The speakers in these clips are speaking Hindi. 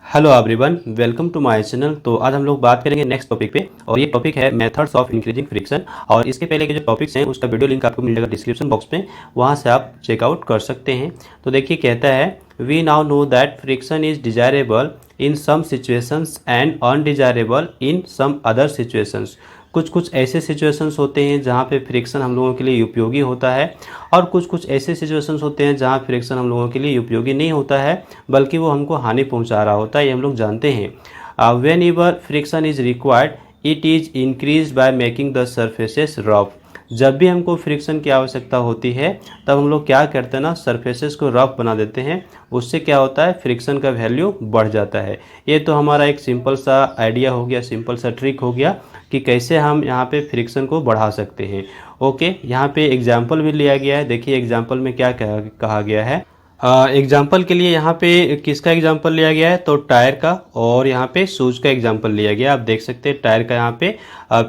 Hello everyone, welcome to my channel. तो आज हम लोग बात करेंगे नेक्स्ट टॉपिक पे, और ये टॉपिक है मेथड्स ऑफ इंक्रीजिंग फ्रिक्शन। और इसके पहले के जो टॉपिक्स हैं उसका वीडियो लिंक आपको मिल जाएगा डिस्क्रिप्शन बॉक्स में, वहाँ से आप चेकआउट कर सकते हैं। तो देखिए, कहता है we now know that friction is desirable in some situations and undesirable in some other situations. कुछ कुछ ऐसे सिचुएशंस होते हैं जहाँ पे फ्रिक्शन हम लोगों के लिए उपयोगी होता है, और कुछ कुछ ऐसे सिचुएशंस होते हैं जहाँ फ्रिक्शन हम लोगों के लिए उपयोगी नहीं होता है, बल्कि वो हमको हानि पहुँचा रहा होता है। ये हम लोग जानते हैं। When ever friction is required it is increase by making the surfaces rough. जब भी हमको फ्रिक्शन की आवश्यकता होती है तब हम लोग क्या करते हैं ना, सरफेसेस को रफ बना देते हैं। उससे क्या होता है, फ्रिक्शन का वैल्यू बढ़ जाता है। ये तो हमारा एक सिंपल सा आइडिया हो गया, सिंपल सा ट्रिक हो गया कि कैसे हम यहाँ पे फ्रिक्शन को बढ़ा सकते हैं। ओके, यहाँ पे एग्जाम्पल भी लिया गया है। देखिए एग्जाम्पल में क्या कहा गया है। एग्जाम्पल के लिए यहाँ पे किसका एग्जाम्पल लिया गया है, तो टायर का, और यहाँ पे शूज का एग्जाम्पल लिया गया। आप देख सकते हैं टायर का यहाँ पे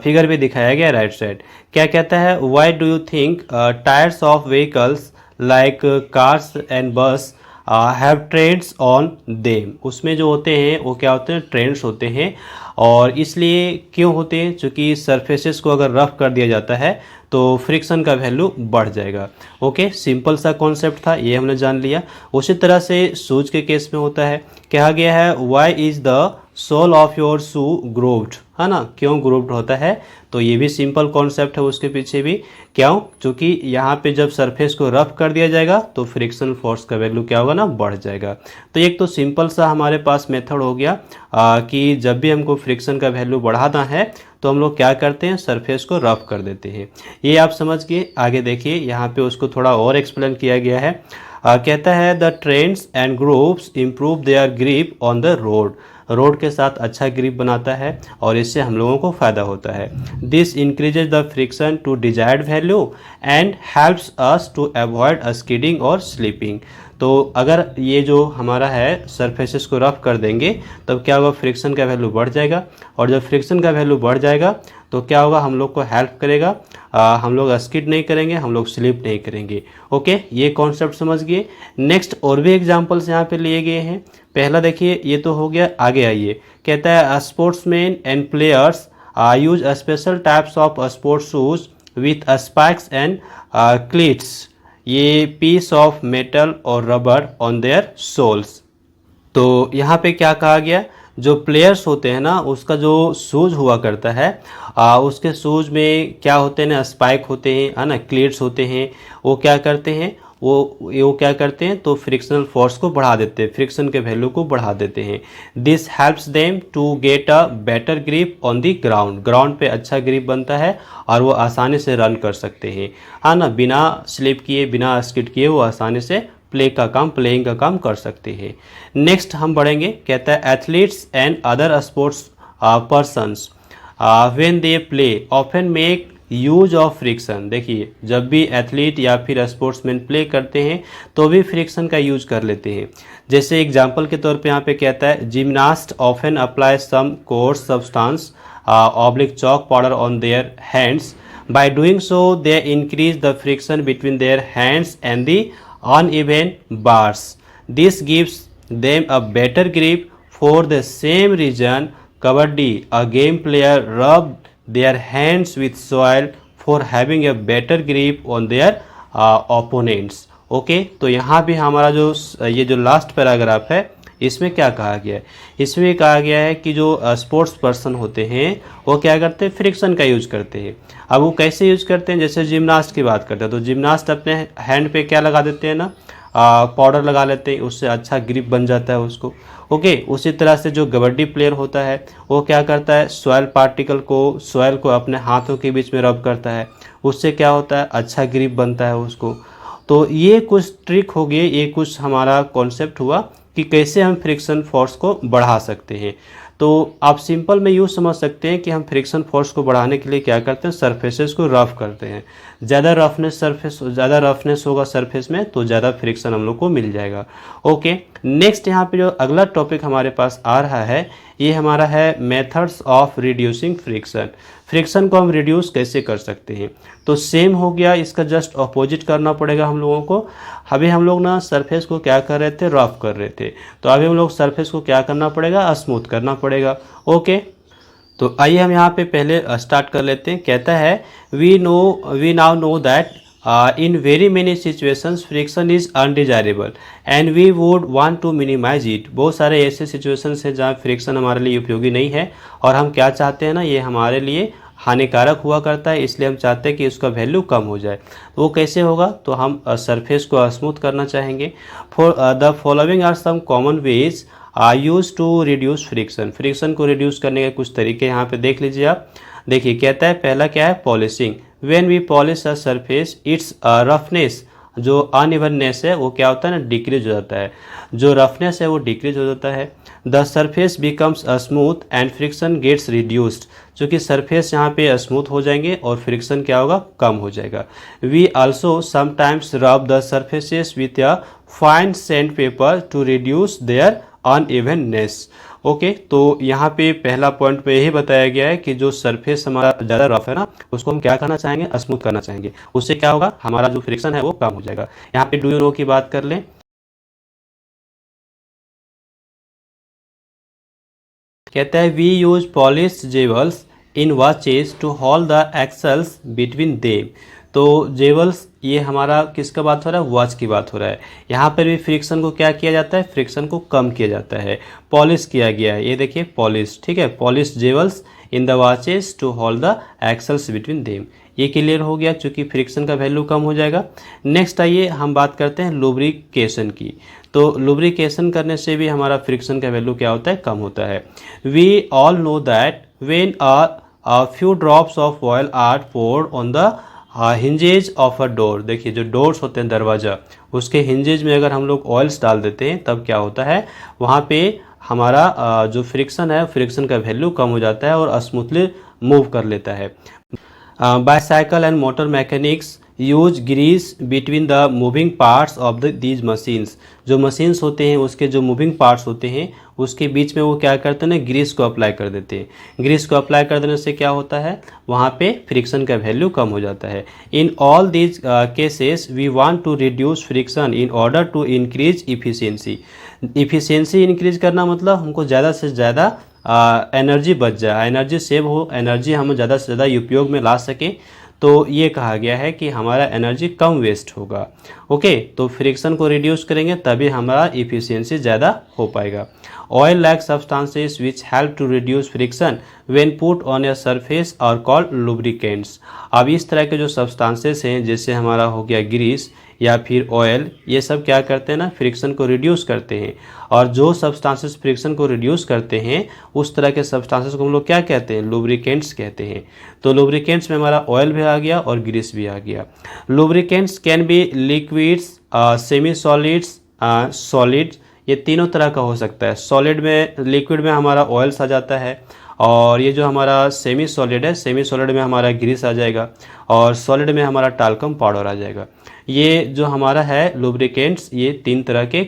फिगर भी दिखाया गया राइट साइड। क्या कहता है, why do you think tyres of vehicles like cars and बस हैव ट्रेंड्स ऑन देम। उसमें जो होते हैं वो क्या होते हैं, ट्रेंड्स होते हैं। और इसलिए क्यों होते हैं, चूँकि सरफेसेस को अगर रफ कर दिया जाता है तो फ्रिक्शन का वैल्यू बढ़ जाएगा। ओके, सिंपल सा कॉन्सेप्ट था, ये हमने जान लिया। उसी तरह से शूज के केस में होता है, कहा गया है why is the sole of your shoe grooved, है ना, क्यों ग्रोव्ड होता है। तो ये भी सिंपल कॉन्सेप्ट है उसके पीछे भी। क्यों, क्योंकि यहाँ पे जब सरफेस को रफ कर दिया जाएगा तो फ्रिक्शन फोर्स का वैल्यू क्या होगा ना, बढ़ जाएगा। तो एक तो सिंपल सा हमारे पास मेथड हो गया कि जब भी हमको फ्रिक्शन का वैल्यू बढ़ाना है तो हम लोग क्या करते हैं, सरफेस को रफ कर देते हैं। ये आप समझ गए। आगे देखिए, यहाँ पे उसको थोड़ा और एक्सप्लेन किया गया है। कहता है the trends and groups improve their grip on the road. Road के साथ अच्छा ग्रिप बनाता है और इससे हम लोगों को फ़ायदा होता है। This increases the friction to desired value and helps us to avoid skidding और स्लिपिंग। तो अगर ये जो हमारा है सरफेसेस को रफ कर देंगे तब क्या होगा, फ्रिक्शन का वैल्यू बढ़ जाएगा। और जब फ्रिक्शन का वैल्यू बढ़ जाएगा तो क्या होगा, हम लोग को हेल्प करेगा, हम लोग स्किड नहीं करेंगे, हम लोग स्लिप नहीं करेंगे। ओके, ये कॉन्सेप्ट समझ गए। नेक्स्ट और भी एग्जांपल्स यहाँ पे लिए गए हैं। पहला देखिए, ये तो हो गया। आगे आइए, कहता है sportsman and players use special types of sports shoes with spikes and cleats, ये पीस ऑफ मेटल और रबर ऑन देयर सोल्स। तो यहाँ पे क्या कहा गया, जो प्लेयर्स होते हैं ना उसका जो शूज हुआ करता है, उसके शूज में क्या होते हैं ना, स्पाइक होते हैं, है ना, क्लीट्स होते हैं। वो क्या करते हैं, वो क्या करते हैं, तो फ्रिक्शनल फोर्स को बढ़ा देते हैं, फ्रिक्शन के वैल्यू को बढ़ा देते हैं। This helps them to get a better grip on the ground. Ground पे अच्छा ग्रिप बनता है और वो आसानी से रन कर सकते हैं, है ना, बिना स्लिप किए, बिना स्किड किए वो आसानी से प्लेइंग का काम कर सकते हैं। नेक्स्ट हम बढ़ेंगे। कहता है athletes and other sports persons when they play often make use of friction. देखिए, जब भी एथलीट या फिर स्पोर्ट्समैन प्ले करते हैं तो भी फ्रिक्शन का यूज कर लेते हैं। जैसे एग्जांपल के तौर पे यहाँ पे कहता है gymnast often apply some coarse substance oblique chalk powder on their hands. By doing so they increase the friction between their hands and the uneven bars. This gives them a better grip. For the same reason, kabaddi, a game player rubbed their hands with soil for having a better grip on their opponents. Okay, तो यहाँ भी हमारा जो ये जो लास्ट पैराग्राफ है इसमें क्या कहा गया है, इसमें कहा गया है कि जो स्पोर्ट्स पर्सन होते हैं वो क्या करते हैं, फ्रिक्शन का यूज करते हैं। अब वो कैसे यूज करते हैं, जैसे जिम्नास्ट की बात करते हैं तो जिम्नास्ट अपने हैंड पे क्या लगा देते हैं ना, पाउडर लगा लेते हैं, उससे अच्छा ग्रिप बन जाता है उसको। ओके, उसी तरह से जो कबड्डी प्लेयर होता है वो क्या करता है, सॉयल को अपने हाथों के बीच में रब करता है, उससे क्या होता है, अच्छा ग्रिप बनता है उसको। तो ये कुछ ट्रिक हो गई, ये कुछ हमारा कॉन्सेप्ट हुआ कि कैसे हम फ्रिक्शन फोर्स को बढ़ा सकते हैं। तो आप सिंपल में यूँ समझ सकते हैं कि हम फ्रिक्शन फोर्स को बढ़ाने के लिए क्या करते हैं, सरफेसेस को रफ करते हैं। ज़्यादा रफनेस होगा सरफेस में तो ज़्यादा फ्रिक्शन हम लोग को मिल जाएगा। ओके, नेक्स्ट यहाँ पे जो अगला टॉपिक हमारे पास आ रहा है ये हमारा है methods of reducing friction. Friction को हम रिड्यूस कैसे कर सकते हैं, तो सेम हो गया, इसका जस्ट अपोजिट करना पड़ेगा हम लोगों को। अभी हम लोग ना सरफेस को क्या कर रहे थे, रफ कर रहे थे, तो अभी हम लोग सरफेस को क्या करना पड़ेगा, स्मूथ करना पड़ेगा। ओके, तो आइए हम यहाँ पे पहले स्टार्ट कर लेते हैं। कहता है we now know that in very many situations friction is undesirable and we would want to minimize it। बहुत सारे ऐसे situations हैं जहाँ फ्रिक्शन हमारे लिए उपयोगी नहीं है और हम क्या चाहते हैं ना, ये हमारे लिए हानिकारक हुआ करता है, इसलिए हम चाहते हैं कि उसका वैल्यू कम हो जाए। वो कैसे होगा, तो हम सरफेस को स्मूथ करना चाहेंगे। For the following are some common ways used to reduce friction. Friction को रिड्यूस करने के कुछ तरीके यहाँ पे देख लीजिए आप। देखिए कहता है पहला क्या है, polishing. When we polish a surface its roughness, जो अनइवननेस है वो क्या होता है ना, डिक्रीज हो जाता है। जो रफनेस है वो डिक्रीज हो जाता है। The surface becomes smooth and friction gets reduced. चूँकि सरफेस यहाँ पे स्मूथ हो जाएंगे और फ्रिक्शन क्या होगा, कम हो जाएगा। We also sometimes rub the surfaces with a fine sand paper to reduce their unevenness. Okay, तो यहाँ पे पहला पॉइंट पे यही बताया गया है कि जो सरफेस हमारा ज़्यादा रफ है ना, उसको हम क्या करना चाहेंगे, स्मूथ करना चाहेंगे। उससे क्या होगा, हमारा जो फ्रिक्शन है वो कम हो जाएगा। यहाँ पे डू यू नो की बात कर लें। कहता है we use polish jewels in watches to hold the axles between them. तो जेवल्स, ये हमारा किसका बात हो रहा है, वॉच की बात हो रहा है। यहाँ पर भी फ्रिक्शन को क्या किया जाता है, फ्रिक्शन को कम किया जाता है, पॉलिश किया गया है। ये देखिए पॉलिश, ठीक है, polish jewels in the watches to hold the axles between them. ये क्लियर हो गया, चूँकि फ्रिक्शन का वैल्यू कम हो जाएगा। नेक्स्ट आइए हम बात करते हैं लुब्रिकेशन की। तो लुब्रिकेशन करने से भी हमारा फ्रिक्शन का वैल्यू क्या होता है, कम होता है। We all know that when a few drops of oil are poured on the hinges of a door. देखिए जो डोर्स होते हैं, दरवाज़ा, उसके हिंजेज में अगर हम लोग ऑयल्स डाल देते हैं तब क्या होता है, वहाँ पे हमारा जो फ्रिक्शन है, फ्रिक्शन का वैल्यू कम हो जाता है और स्मूथली मूव कर लेता है। Bicycle and motor mechanics use grease between the moving parts of these machines. जो मशीन्स होते हैं उसके जो मूविंग पार्ट्स होते हैं उसके बीच में वो क्या करते हैं ना, ग्रीस को अप्लाई कर देते हैं। ग्रीस को अप्लाई कर देने से क्या होता है, वहाँ पे फ्रिक्शन का वैल्यू कम हो जाता है। In all these cases we want to reduce friction in order to increase efficiency. Efficiency increase करना मतलब हमको ज़्यादा से ज़्यादा एनर्जी बच जाए, एनर्जी सेव हो, एनर्जी हम ज़्यादा से ज़्यादा उपयोग में ला सके। तो ये कहा गया है कि हमारा एनर्जी कम वेस्ट होगा। ओके, तो फ्रिक्शन को रिड्यूस करेंगे तभी हमारा इफिशियंसी ज़्यादा हो पाएगा। Oil like substances which help to reduce friction when put on a surface are called lubricants. अब इस तरह के जो सब्सटेंसेस हैं, जैसे हमारा हो गया ग्रीस या फिर ऑयल, ये सब क्या करते हैं ना, फ्रिक्शन को रिड्यूस करते हैं। और जो सब्सटेंसेस फ्रिक्शन को रिड्यूस करते हैं उस तरह के सब्सटेंसेस को हम लोग क्या कहते हैं, लुब्रिकेंट्स कहते हैं। तो लुब्रिकेंट्स में हमारा ऑयल भी आ गया और ग्रीस भी आ गया। Lubricants can be liquids, semi solids, solids, ये तीनों तरह का हो सकता है। सॉलिड में, लिक्विड में हमारा ऑयल्स आ जाता है, और ये जो हमारा सेमी सॉलिड है, सेमी सॉलिड में हमारा ग्रीस आ जाएगा, और सॉलिड में हमारा टाल्कम पाउडर आ जाएगा। ये जो हमारा है लुब्रिकेंट्स, ये तीन तरह के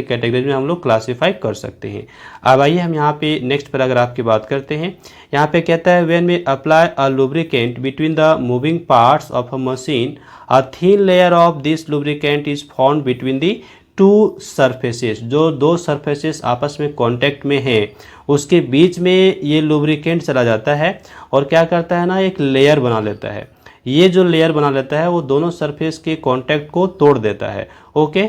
कैटेगरीज में हम लोग क्लासीफाई कर सकते हैं। अब आइए हम यहाँ पे नेक्स्ट पैराग्राफ की बात करते हैं। यहाँ पे कहता है when we apply a lubricant between the moving parts of a machine, a thin layer of this lubricant is formed between the two surfaces. जो दो सरफेसेस आपस में कांटेक्ट में हैं उसके बीच में ये लुब्रिकेंट चला जाता है और क्या करता है ना, एक लेयर बना लेता है। ये जो लेयर बना लेता है वो दोनों सरफेस के कांटेक्ट को तोड़ देता है। ओके,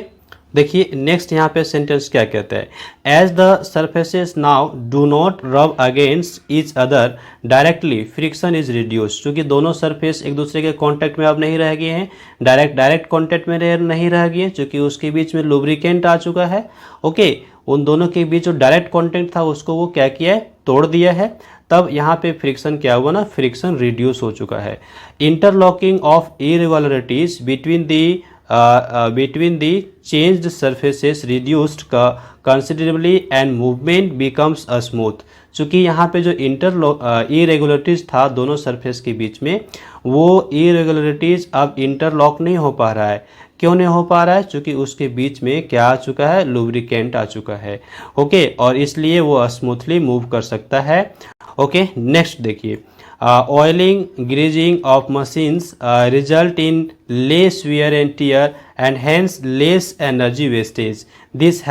देखिए नेक्स्ट यहाँ पे सेंटेंस क्या कहता है, as the surfaces now do not rub against each other directly friction is reduce. क्योंकि दोनों सरफेस एक दूसरे के कांटेक्ट में अब नहीं रह गए हैं, डायरेक्ट कांटेक्ट में नहीं रह गए, क्योंकि उसके बीच में लुब्रिकेंट आ चुका है। ओके, उन दोनों के बीच जो डायरेक्ट कांटेक्ट था उसको वो क्या किया है, तोड़ दिया है। तब यहाँ पे फ्रिक्शन क्या हुआ ना, फ्रिक्शन रिड्यूस हो चुका है। Interlocking of irregularities between the between the changed surfaces reduced considerably and movement becomes smooth। चूँकि यहाँ पे जो इरेगुलरिटीज़ था दोनों सरफेस के बीच में, वो इरेगुलरिटीज़ अब इंटरलॉक नहीं हो पा रहा है। क्यों नहीं हो पा रहा है? चूँकि उसके बीच में क्या आ चुका है? लुब्रिकेंट आ चुका है। ओके, और इसलिए वो स्मूथली मूव कर सकता है। ओके, नेक्स्ट देखिए, oiling greasing of machines result in less wear and tear and hence less energy wastage। This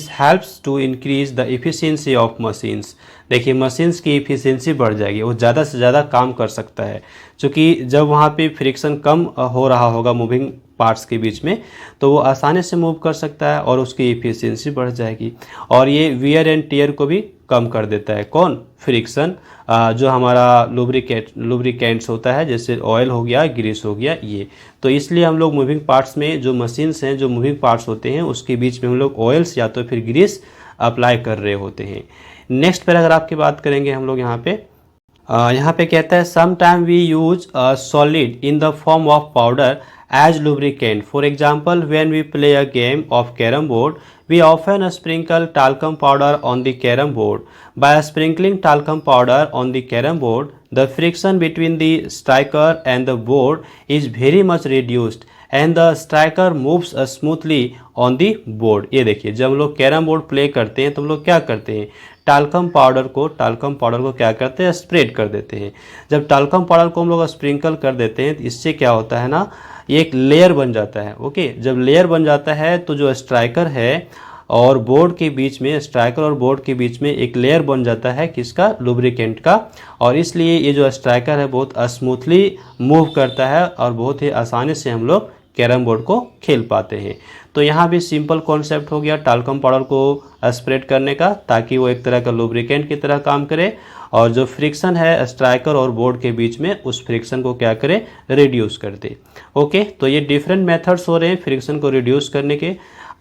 helps to increase the efficiency of machines। देखिए, मशीन्स की इफ़िशियंसी बढ़ जाएगी, वो ज़्यादा से ज़्यादा काम कर सकता है। क्योंकि जब वहाँ पे फ्रिक्शन कम हो रहा होगा मूविंग पार्ट्स के बीच में, तो वो आसानी से मूव कर सकता है और उसकी इफ़िशियंसी बढ़ जाएगी। और ये वियर एंड टियर को भी कम कर देता है। कौन? फ्रिक्शन, जो हमारा लुब्रिकेंट्स होता है, जैसे ऑयल हो गया, ग्रीस हो गया, ये। तो इसलिए हम लोग मूविंग पार्ट्स में जो मशीन्स हैं, जो मूविंग पार्ट्स होते हैं, उसके बीच में हम लोग ऑयल्स या तो फिर ग्रीस अप्लाई कर रहे होते हैं। नेक्स्ट पैराग्राफ की बात करेंगे हम लोग यहाँ पे कहता है sometime we use solid in the form of powder as lubricant। For example, when we play a game of carom board, we often sprinkle talcum powder on the carom board। By sprinkling talcum powder on the carom board, the friction between the striker and the board is very much reduced and the striker moves smoothly on the board। ये देखिए, जब हम लोग कैरम बोर्ड प्ले करते हैं तो हम लोग क्या करते हैं? टाल्कम पाउडर को क्या करते हैं? स्प्रेड कर देते हैं। जब टाल्कम पाउडर को हम लोग स्प्रिंकल कर देते हैं तो इससे क्या होता है ना, ये एक लेयर बन जाता है। ओके, जब लेयर बन जाता है तो जो स्ट्राइकर है और बोर्ड के बीच में, स्ट्राइकर और बोर्ड के बीच में एक लेयर बन जाता है, किसका? लुब्रिकेंट का। और इसलिए ये जो स्ट्राइकर है बहुत स्मूथली मूव करता है और बहुत ही आसानी से हम लोग कैरम बोर्ड को खेल पाते हैं। तो यहाँ भी सिंपल कॉन्सेप्ट हो गया टाल्कम पाउडर को स्प्रेड करने का, ताकि वो एक तरह का लुब्रिकेंट की तरह काम करे और जो फ्रिक्शन है स्ट्राइकर और बोर्ड के बीच में, उस फ्रिक्शन को क्या करे? रिड्यूस कर दे। ओके, तो ये डिफरेंट मेथड्स हो रहे हैं फ्रिक्शन को रिड्यूस करने के।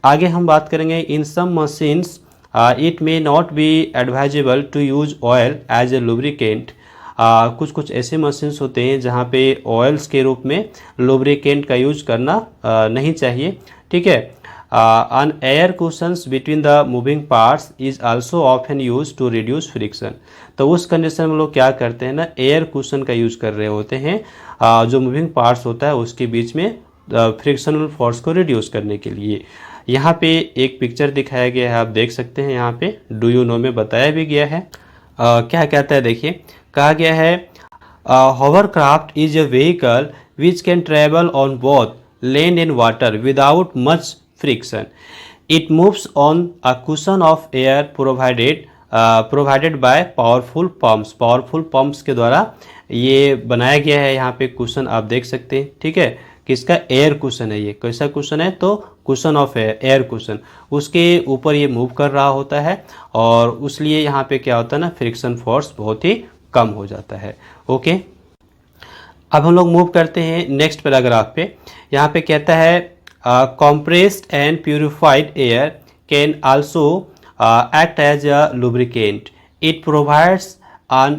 आगे हम बात करेंगे, in some machines it may not be advisable to use oil as a lubricant. कुछ ऐसे मशीन्स होते हैं जहाँ पे ऑयल्स के रूप में लुब्रिकेंट का यूज करना नहीं चाहिए। ठीक है, an air cushions between the moving parts is also often used to reduce friction। तो उस कंडीशन में लोग क्या करते हैं ना, एयर कुशन का यूज कर रहे होते हैं जो मूविंग पार्ट्स होता है उसके बीच में फ्रिक्शनल फोर्स को रिड्यूस करने के लिए। यहाँ पे एक पिक्चर दिखाया गया है, आप देख सकते हैं। यहाँ पे डू यू नो में बताया भी गया है। क्या कहता है देखिए, कहा गया है hovercraft is a vehicle which can travel on both land and water without much friction। It moves on a cushion of air provided by powerful pumps। powerful pumps के द्वारा ये बनाया गया है। यहाँ पे कुशन आप देख सकते हैं। ठीक है, किसका? एयर कुशन है। ये कैसा कुशन है? तो कुशन ऑफ एयर कुशन, उसके ऊपर ये मूव कर रहा होता है और उसलिए यहाँ पे क्या होता है ना, फ्रिक्शन फोर्स बहुत ही कम हो जाता है। ओके, अब हम लोग मूव करते हैं नेक्स्ट पैराग्राफ पे। यहाँ पे कहता है compressed and purified air can also act as a lubricant। It provides an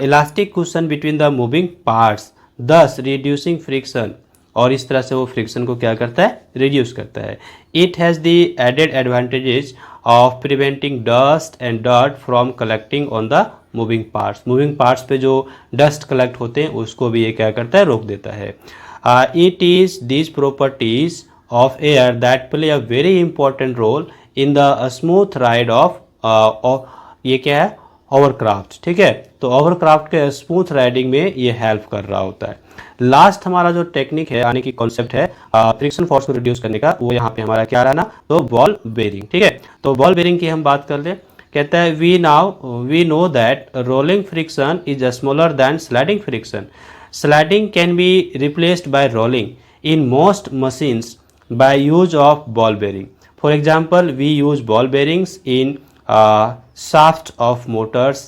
elastic cushion between the moving parts, thus reducing friction। और इस तरह से वो फ्रिक्शन को क्या करता है? रिड्यूस करता है। It has the added advantages of preventing dust and dirt from collecting on the moving parts। Moving parts पे जो डस्ट कलेक्ट होते हैं उसको भी ये क्या करता है? रोक देता है। It is these properties of air that play a very important role in the smooth ride of ये क्या है? ओवरक्राफ्ट। ठीक है, तो ओवरक्राफ्ट के स्मूथ राइडिंग में ये हेल्प कर रहा होता है। लास्ट हमारा जो टेक्निक है, यानी कि कॉन्सेप्ट है फ्रिक्शन फोर्स को रिड्यूस करने का, वो यहाँ पे हमारा क्या रहा ना, तो बॉल बेरिंग। ठीक है, तो बॉल बेरिंग की हम बात कर ले। कहता है we know that rolling friction is smaller than sliding friction. Sliding can be replaced by rolling in most machines by use of ball bearing। For example, we use ball bearings in shafts of motors,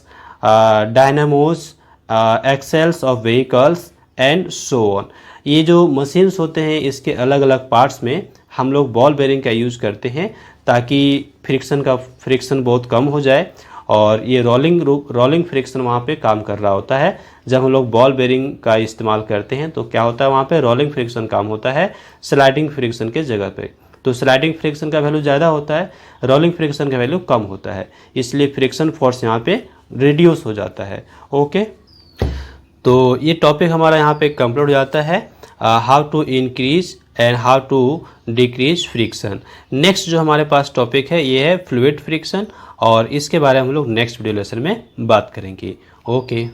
dynamos, axles of vehicles and so on। ये जो मशीन्स होते हैं इसके अलग अलग पार्ट्स में हम लोग बॉल बेरिंग का यूज़ करते हैं ताकि फ्रिक्शन बहुत कम हो जाए और ये रोलिंग फ्रिक्शन वहाँ पे काम कर रहा होता है। जब हम लोग बॉल बेरिंग का इस्तेमाल करते हैं तो क्या होता है, वहाँ पे रोलिंग फ्रिक्शन काम होता है स्लाइडिंग फ्रिक्शन के जगह पे। तो स्लाइडिंग फ्रिक्शन का वैल्यू ज़्यादा होता है, रोलिंग फ्रिक्शन का वैल्यू कम होता है, इसलिए फ्रिक्शन फोर्स यहाँ पे रिड्यूस हो जाता है। ओके, तो ये टॉपिक हमारा यहाँ पे कंप्लीट हो जाता है, how to increase and how to decrease friction. Next जो हमारे पास टॉपिक है ये है फ्लूइड फ्रिक्शन, और इसके बारे में हम लोग नेक्स्ट वीडियो लेसन में बात करेंगे। ओके।